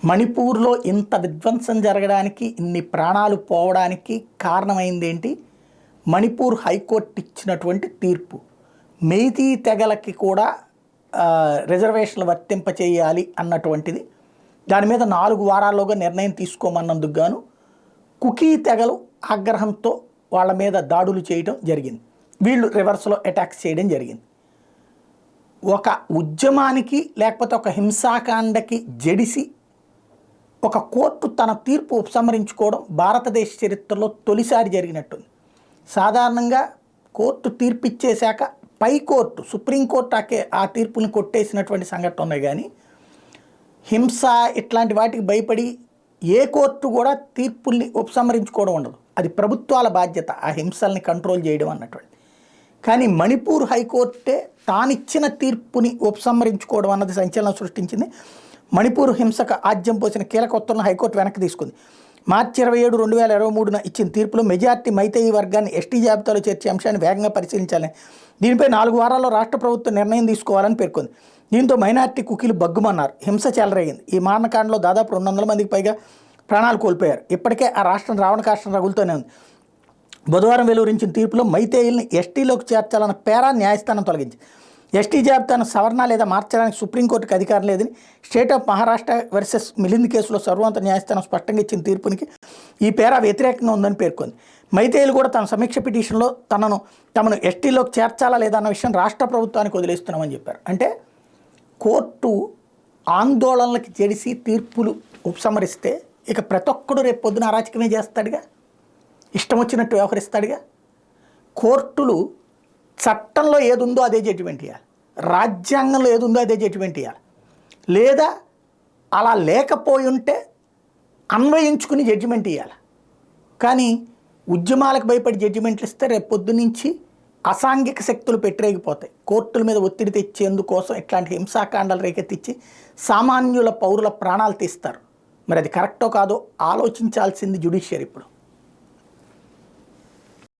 మణిపూర్లో ఇంత విధ్వంసం జరగడానికి, ఇన్ని ప్రాణాలు పోవడానికి కారణమైంది ఏంటి? మణిపూర్ హైకోర్టు ఇచ్చినటువంటి తీర్పు. మెయితీ తెగలకి కూడా రిజర్వేషన్లు వర్తింపచేయాలి అన్నటువంటిది. దాని మీద 4 వారాల్లోగా నిర్ణయం తీసుకోమన్నందుకు గాను కుకీ తెగలు ఆగ్రహంతో వాళ్ళ మీద దాడులు చేయడం జరిగింది. వీళ్ళు రివర్స్లో అటాక్స్ చేయడం జరిగింది. ఒక ఉద్యమానికి లేకపోతే ఒక హింసాకాండకి జడిసి ఒక కోర్టు తన తీర్పు ఉపసంహరించుకోవడం భారతదేశ చరిత్రలో తొలిసారి జరిగినట్టుంది. సాధారణంగా కోర్టు తీర్పు ఇచ్చేశాక పై కోర్టు, సుప్రీంకోర్టు ఆ తీర్పుని కొట్టేసినటువంటి సంఘటన ఉన్నాయి. కానీ హింస ఇట్లాంటి వాటికి భయపడి ఏ కోర్టు కూడా తీర్పుల్ని ఉపసంహరించుకోవడం ఉండదు. అది ప్రభుత్వాల బాధ్యత ఆ హింసల్ని కంట్రోల్ చేయడం అన్నటువంటి. కానీ మణిపూర్ హైకోర్టే తానిచ్చిన తీర్పుని ఉపసంహరించుకోవడం అన్నది సంచలనం సృష్టించింది. మణిపూర్ హింసకు ఆజ్యం పోసిన కీలక ఉత్తర్వులను హైకోర్టు వెనక్కి తీసుకుంది. మార్చి 27, 2023 ఇచ్చిన తీర్పులో మెజార్టీ మైతేయి వర్గాన్ని ఎస్టీ జాబితాలో చేర్చే అంశాన్ని వేగంగా పరిశీలించాలని, దీనిపై 4 వారాల్లో రాష్ట్ర ప్రభుత్వం నిర్ణయం తీసుకోవాలని పేర్కొంది. దీంతో మైనార్టీ కుకీలు బగ్గుమన్నారు. హింస చెలరేగింది. ఈ మారణకాండలో దాదాపు 200 మందికి పైగా ప్రాణాలు కోల్పోయారు. ఇప్పటికే ఆ రాష్ట్రం రావణ కాష్టం రగులుతూనే ఉంది. బుధవారం వెలువరించిన తీర్పులో మైతేయుల్ని ఎస్టీలోకి చేర్చాలన్న పేరా న్యాయస్థానం తొలగించి, ఎస్టీ జాబితాను సవరణ లేదా మార్చడానికి సుప్రీంకోర్టుకు అధికారం లేదని state of Maharashtra versus Milind కేసులో సర్వోన్నత న్యాయస్థానం స్పష్టంగా ఇచ్చిన తీర్పునికి ఈ పేరా వ్యతిరేకంగా ఉందని పేర్కొంది. మైతేయులు కూడా తన సమీక్ష పిటిషన్లో తమను ఎస్టీలోకి చేర్చాలా లేదా అన్న విషయం రాష్ట్ర ప్రభుత్వానికి వదిలేస్తున్నామని చెప్పారు. అంటే కోర్టు ఆందోళనలకు జడిసి తీర్పులు ఉపసంహరిస్తే ఇక ప్రతి ఒక్కడు రేపు పొద్దున అరాచకమే చేస్తాడుగా, ఇష్టం వచ్చినట్టు వ్యవహరిస్తాడుగా. కోర్టులు చట్టంలో ఏది ఉందో అదే జడ్జిమెంట్ ఇవ్వాలి, రాజ్యాంగంలో ఏది ఉందో అదే జడ్జిమెంట్ ఇవ్వాలి. లేదా అలా లేకపోయి ఉంటే అన్వయించుకుని జడ్జిమెంట్ ఇవ్వాలి. కానీ ఉద్యమాలకు భయపడి జడ్జిమెంట్లు ఇస్తే రేపు పొద్దు నుంచి అసాంఘిక శక్తులు పెట్టరేగిపోతాయి. కోర్టుల మీద ఒత్తిడి తెచ్చేందుకోసం ఇట్లాంటి హింసాకాండాలు రేకెత్తించి సామాన్యుల పౌరుల ప్రాణాలు తీస్తారు. మరి అది కరెక్టో కాదో ఆలోచించాల్సింది జ్యుడిషియరీ ఇప్పుడు.